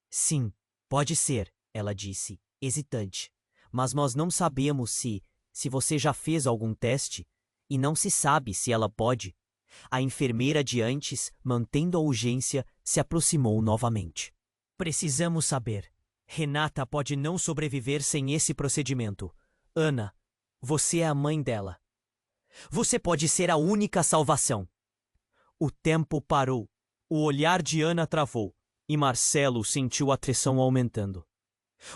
Sim, pode ser, ela disse, hesitante. Mas nós não sabemos se você já fez algum teste, e não se sabe se ela pode. A enfermeira de antes, mantendo a urgência, se aproximou novamente. Precisamos saber. Renata pode não sobreviver sem esse procedimento. Ana, você é a mãe dela. Você pode ser a única salvação. O tempo parou. O olhar de Ana travou, e Marcelo sentiu a tensão aumentando.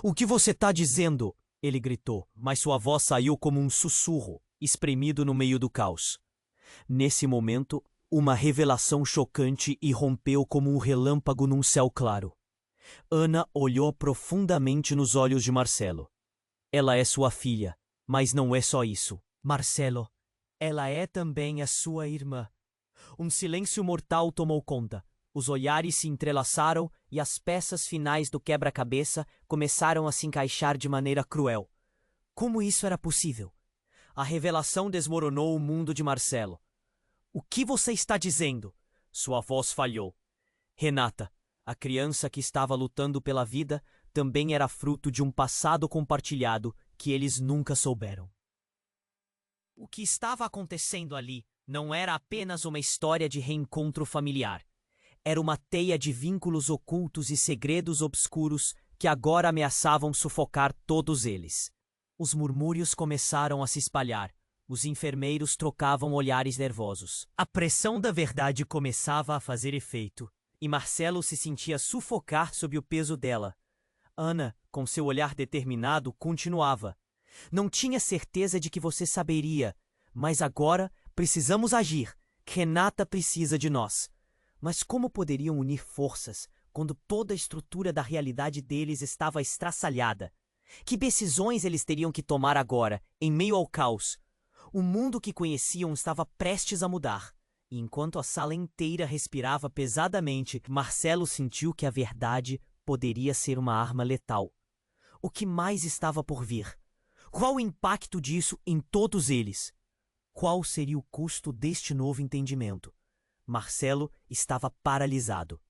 O que você está dizendo? Ele gritou, mas sua voz saiu como um sussurro, espremido no meio do caos. Nesse momento, uma revelação chocante irrompeu como um relâmpago num céu claro. Ana olhou profundamente nos olhos de Marcelo. Ela é sua filha, mas não é só isso. Marcelo, ela é também a sua irmã. Um silêncio mortal tomou conta. Os olhares se entrelaçaram e as peças finais do quebra-cabeça começaram a se encaixar de maneira cruel. Como isso era possível? A revelação desmoronou o mundo de Marcelo. O que você está dizendo? Sua voz falhou. Renata, a criança que estava lutando pela vida, também era fruto de um passado compartilhado que eles nunca souberam. O que estava acontecendo ali não era apenas uma história de reencontro familiar. Era uma teia de vínculos ocultos e segredos obscuros que agora ameaçavam sufocar todos eles. Os murmúrios começaram a se espalhar. Os enfermeiros trocavam olhares nervosos. A pressão da verdade começava a fazer efeito, e Marcelo se sentia sufocar sob o peso dela. Ana, com seu olhar determinado, continuava. Não tinha certeza de que você saberia, mas agora precisamos agir. Renata precisa de nós. Mas como poderiam unir forças quando toda a estrutura da realidade deles estava estraçalhada? Que decisões eles teriam que tomar agora, em meio ao caos? O mundo que conheciam estava prestes a mudar. E enquanto a sala inteira respirava pesadamente, Marcelo sentiu que a verdade poderia ser uma arma letal. O que mais estava por vir? Qual o impacto disso em todos eles? Qual seria o custo deste novo entendimento? Marcelo estava paralisado.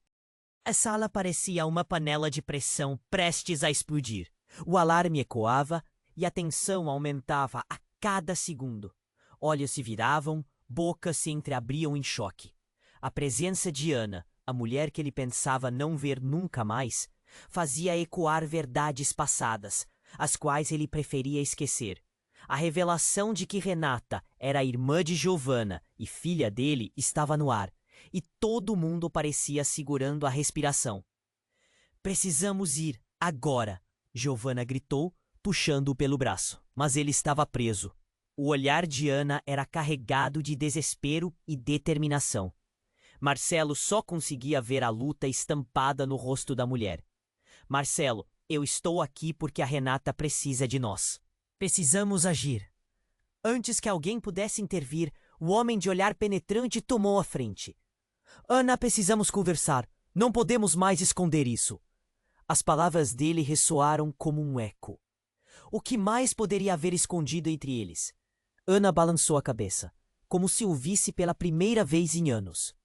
A sala parecia uma panela de pressão prestes a explodir. O alarme ecoava e a tensão aumentava a cada segundo. Olhos se viravam, bocas se entreabriam em choque. A presença de Ana, a mulher que ele pensava não ver nunca mais, fazia ecoar verdades passadas, as quais ele preferia esquecer. A revelação de que Renata era a irmã de Giovanna e filha dele estava no ar, e todo mundo parecia segurando a respiração. Precisamos ir, agora, Giovanna gritou, puxando-o pelo braço. Mas ele estava preso. O olhar de Ana era carregado de desespero e determinação. Marcelo só conseguia ver a luta estampada no rosto da mulher. Marcelo, eu estou aqui porque a Renata precisa de nós. Precisamos agir. Antes que alguém pudesse intervir, o homem de olhar penetrante tomou a frente. Ana, precisamos conversar. Não podemos mais esconder isso. As palavras dele ressoaram como um eco. O que mais poderia haver escondido entre eles? Ana balançou a cabeça, como se o visse pela primeira vez em anos.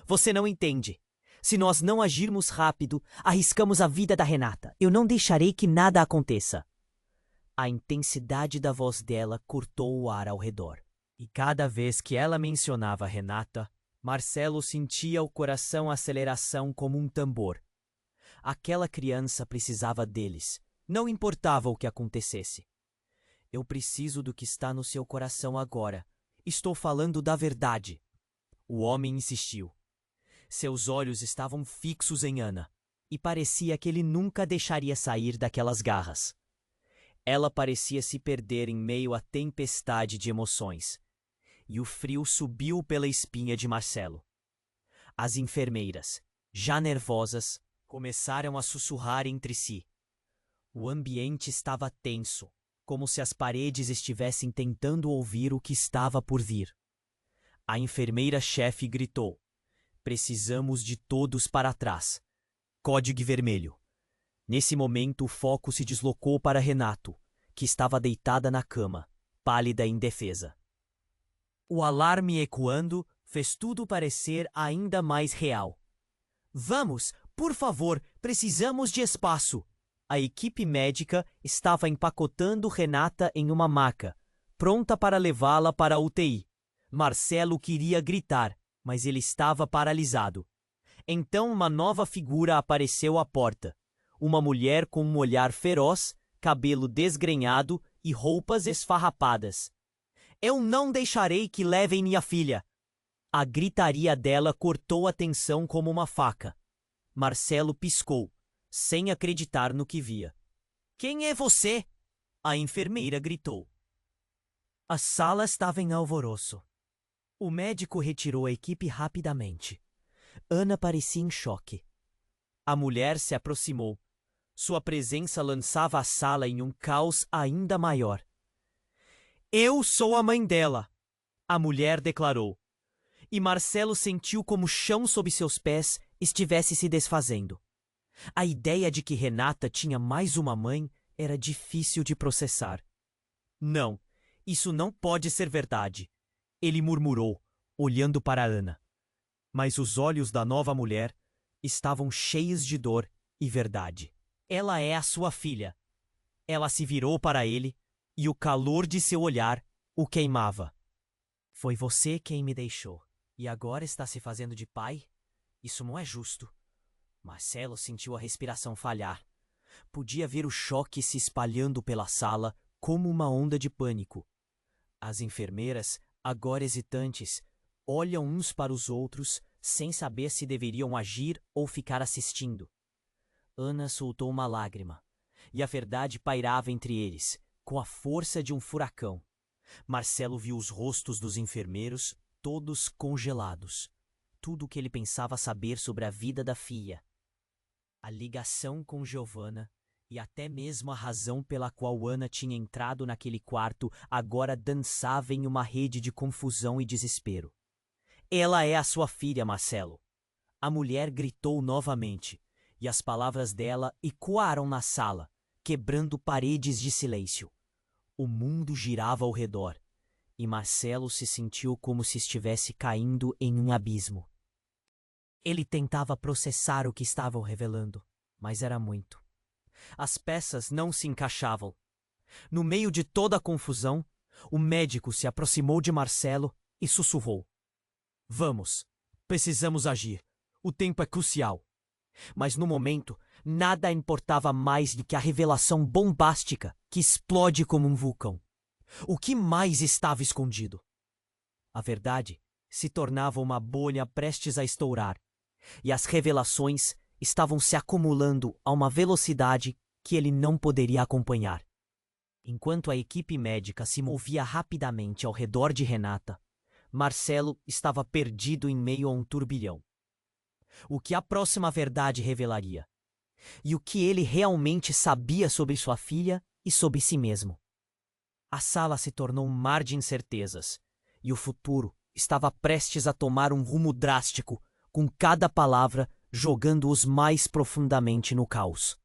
Você não entende. Se nós não agirmos rápido, arriscamos a vida da Renata. Eu não deixarei que nada aconteça. A intensidade da voz dela cortou o ar ao redor. E cada vez que ela mencionava Renata, Marcelo sentia o coração aceleração como um tambor. Aquela criança precisava deles. Não importava o que acontecesse. Eu preciso do que está no seu coração agora. Estou falando da verdade. O homem insistiu. Seus olhos estavam fixos em Ana, e parecia que ele nunca deixaria sair daquelas garras. Ela parecia se perder em meio à tempestade de emoções, e o frio subiu pela espinha de Marcelo. As enfermeiras, já nervosas, Começaram a sussurrar entre si. O ambiente estava tenso, como se as paredes estivessem tentando ouvir o que estava por vir. A enfermeira-chefe gritou: "Precisamos de todos para trás. Código vermelho." Nesse momento, o foco se deslocou para Renato, que estava deitada na cama, pálida e indefesa. O alarme ecoando fez tudo parecer ainda mais real. "Vamos, por favor, precisamos de espaço." A equipe médica estava empacotando Renata em uma maca, pronta para levá-la para a UTI. Marcelo queria gritar, mas ele estava paralisado. Então uma nova figura apareceu à porta. Uma mulher com um olhar feroz, cabelo desgrenhado e roupas esfarrapadas. "Eu não deixarei que levem minha filha." A gritaria dela cortou a tensão como uma faca. Marcelo piscou, sem acreditar no que via. "Quem é você?" a enfermeira gritou. A sala estava em alvoroço. O médico retirou a equipe rapidamente. Ana parecia em choque. A mulher se aproximou. Sua presença lançava a sala em um caos ainda maior. "Eu sou a mãe dela," a mulher declarou. E Marcelo sentiu como o chão sob seus pés estivesse se desfazendo. A ideia de que Renata tinha mais uma mãe era difícil de processar. "Não, isso não pode ser verdade," ele murmurou, olhando para Ana. Mas os olhos da nova mulher estavam cheios de dor e verdade. "Ela é a sua filha." Ela se virou para ele e o calor de seu olhar o queimava. "Foi você quem me deixou, e agora está se fazendo de pai? Isso não é justo." Marcelo sentiu a respiração falhar. Podia ver o choque se espalhando pela sala como uma onda de pânico. As enfermeiras, agora hesitantes, olham uns para os outros sem saber se deveriam agir ou ficar assistindo. Ana soltou uma lágrima, e a verdade pairava entre eles, com a força de um furacão. Marcelo viu os rostos dos enfermeiros, todos congelados. Tudo o que ele pensava saber sobre a vida da filha. A ligação com Giovanna e até mesmo a razão pela qual Ana tinha entrado naquele quarto agora dançava em uma rede de confusão e desespero. "Ela é a sua filha, Marcelo." A mulher gritou novamente, e as palavras dela ecoaram na sala, quebrando paredes de silêncio. O mundo girava ao redor, e Marcelo se sentiu como se estivesse caindo em um abismo. Ele tentava processar o que estavam revelando, mas era muito. As peças não se encaixavam. No meio de toda a confusão, o médico se aproximou de Marcelo e sussurrou: "Vamos, precisamos agir. O tempo é crucial." Mas no momento, nada importava mais do que a revelação bombástica que explode como um vulcão. O que mais estava escondido? A verdade se tornava uma bolha prestes a estourar, e as revelações estavam se acumulando a uma velocidade que ele não poderia acompanhar. Enquanto a equipe médica se movia rapidamente ao redor de Renata, Marcelo estava perdido em meio a um turbilhão. O que a próxima verdade revelaria? E o que ele realmente sabia sobre sua filha e sobre si mesmo? A sala se tornou um mar de incertezas, e o futuro estava prestes a tomar um rumo drástico, com cada palavra jogando-os mais profundamente no caos.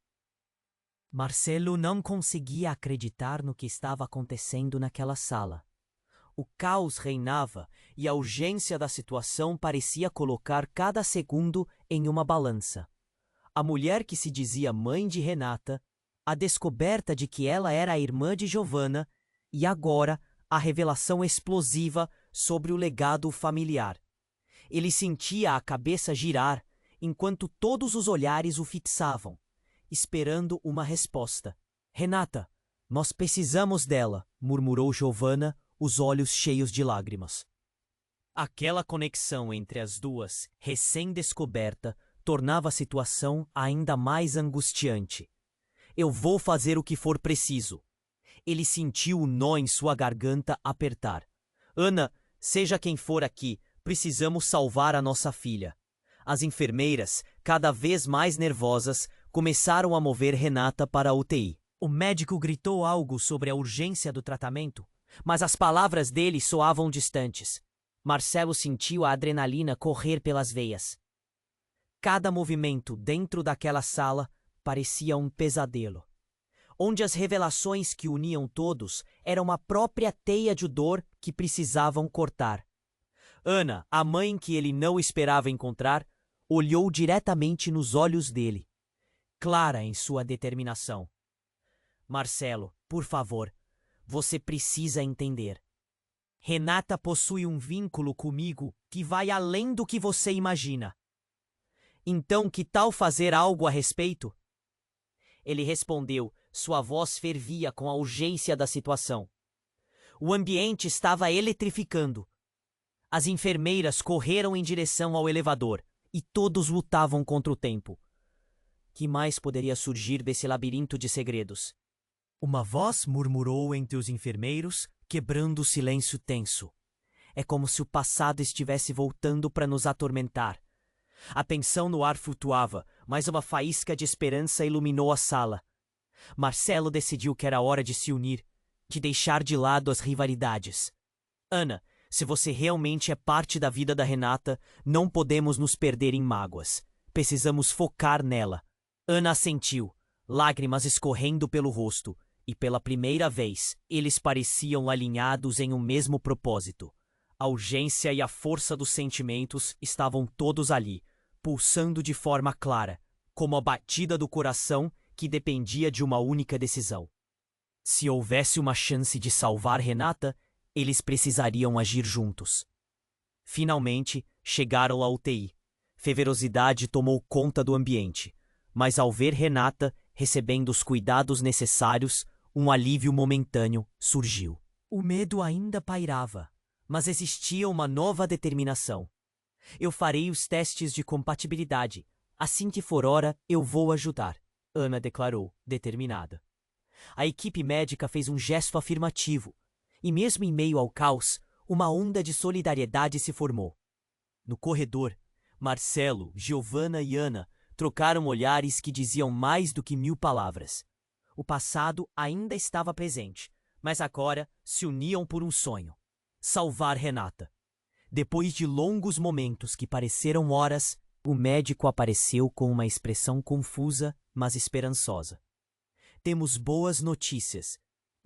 Marcelo não conseguia acreditar no que estava acontecendo naquela sala. O caos reinava e a urgência da situação parecia colocar cada segundo em uma balança. A mulher que se dizia mãe de Renata, a descoberta de que ela era a irmã de Giovanna e agora a revelação explosiva sobre o legado familiar. Ele sentia a cabeça girar enquanto todos os olhares o fixavam, esperando uma resposta. "Renata, nós precisamos dela", murmurou Giovanna, os olhos cheios de lágrimas. Aquela conexão entre as duas, recém-descoberta, tornava a situação ainda mais angustiante. "Eu vou fazer o que for preciso." Ele sentiu o nó em sua garganta apertar. "Ana, seja quem for aqui, precisamos salvar a nossa filha." As enfermeiras, cada vez mais nervosas, começaram a mover Renata para a UTI. O médico gritou algo sobre a urgência do tratamento, mas as palavras dele soavam distantes. Marcelo sentiu a adrenalina correr pelas veias. Cada movimento dentro daquela sala parecia um pesadelo, onde as revelações que uniam todos eram uma própria teia de dor que precisavam cortar. Ana, a mãe que ele não esperava encontrar, olhou diretamente nos olhos dele, clara em sua determinação. Marcelo, por favor, você precisa entender. Renata possui um vínculo comigo que vai além do que você imagina. Então, que tal fazer algo a respeito? Ele respondeu, sua voz fervia com a urgência da situação. O ambiente estava eletrificando. As enfermeiras correram em direção ao elevador e todos lutavam contra o tempo. Que mais poderia surgir desse labirinto de segredos? Uma voz murmurou entre os enfermeiros, quebrando o silêncio tenso. É como se o passado estivesse voltando para nos atormentar. A tensão no ar flutuava, mas uma faísca de esperança iluminou a sala. Marcelo decidiu que era hora de se unir, de deixar de lado as rivalidades. Ana, se você realmente é parte da vida da Renata, não podemos nos perder em mágoas. Precisamos focar nela. Ana assentiu, lágrimas escorrendo pelo rosto, e pela primeira vez, eles pareciam alinhados em um mesmo propósito. A urgência e a força dos sentimentos estavam todos ali, pulsando de forma clara, como a batida do coração que dependia de uma única decisão. Se houvesse uma chance de salvar Renata, eles precisariam agir juntos. Finalmente, chegaram à UTI. Feverosidade tomou conta do ambiente, mas ao ver Renata recebendo os cuidados necessários, um alívio momentâneo surgiu. O medo ainda pairava, mas existia uma nova determinação. Eu farei os testes de compatibilidade. Assim que for hora, eu vou ajudar, Ana declarou, determinada. A equipe médica fez um gesto afirmativo, e mesmo em meio ao caos, uma onda de solidariedade se formou. No corredor, Marcelo, Giovanna e Ana trocaram olhares que diziam mais do que 1000 palavras. O passado ainda estava presente, mas agora se uniam por um sonho: salvar Renata. Depois de longos momentos que pareceram horas, o médico apareceu com uma expressão confusa, mas esperançosa. Temos boas notícias.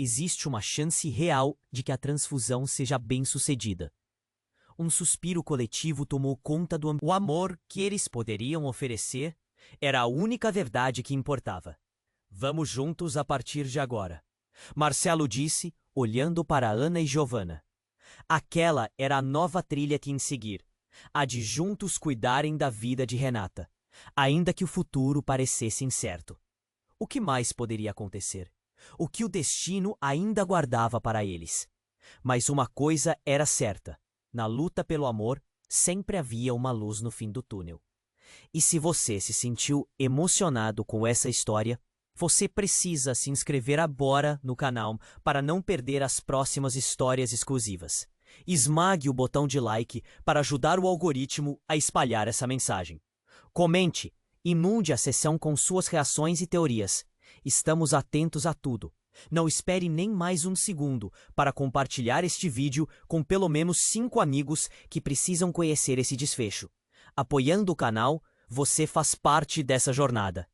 Existe uma chance real de que a transfusão seja bem-sucedida. Um suspiro coletivo tomou conta do o amor que eles poderiam oferecer era a única verdade que importava. Vamos juntos a partir de agora, Marcelo disse, olhando para Ana e Giovanna. Aquela era a nova trilha que seguir, a de juntos cuidarem da vida de Renata, ainda que o futuro parecesse incerto. O que mais poderia acontecer? O que o destino ainda guardava para eles? Mas uma coisa era certa: na luta pelo amor, sempre havia uma luz no fim do túnel. E se você se sentiu emocionado com essa história, você precisa se inscrever agora no canal para não perder as próximas histórias exclusivas. Esmague o botão de like para ajudar o algoritmo a espalhar essa mensagem. Comente, inunde a sessão com suas reações e teorias. Estamos atentos a tudo. Não espere nem mais um segundo para compartilhar este vídeo com pelo menos 5 amigos que precisam conhecer esse desfecho. Apoiando o canal, você faz parte dessa jornada.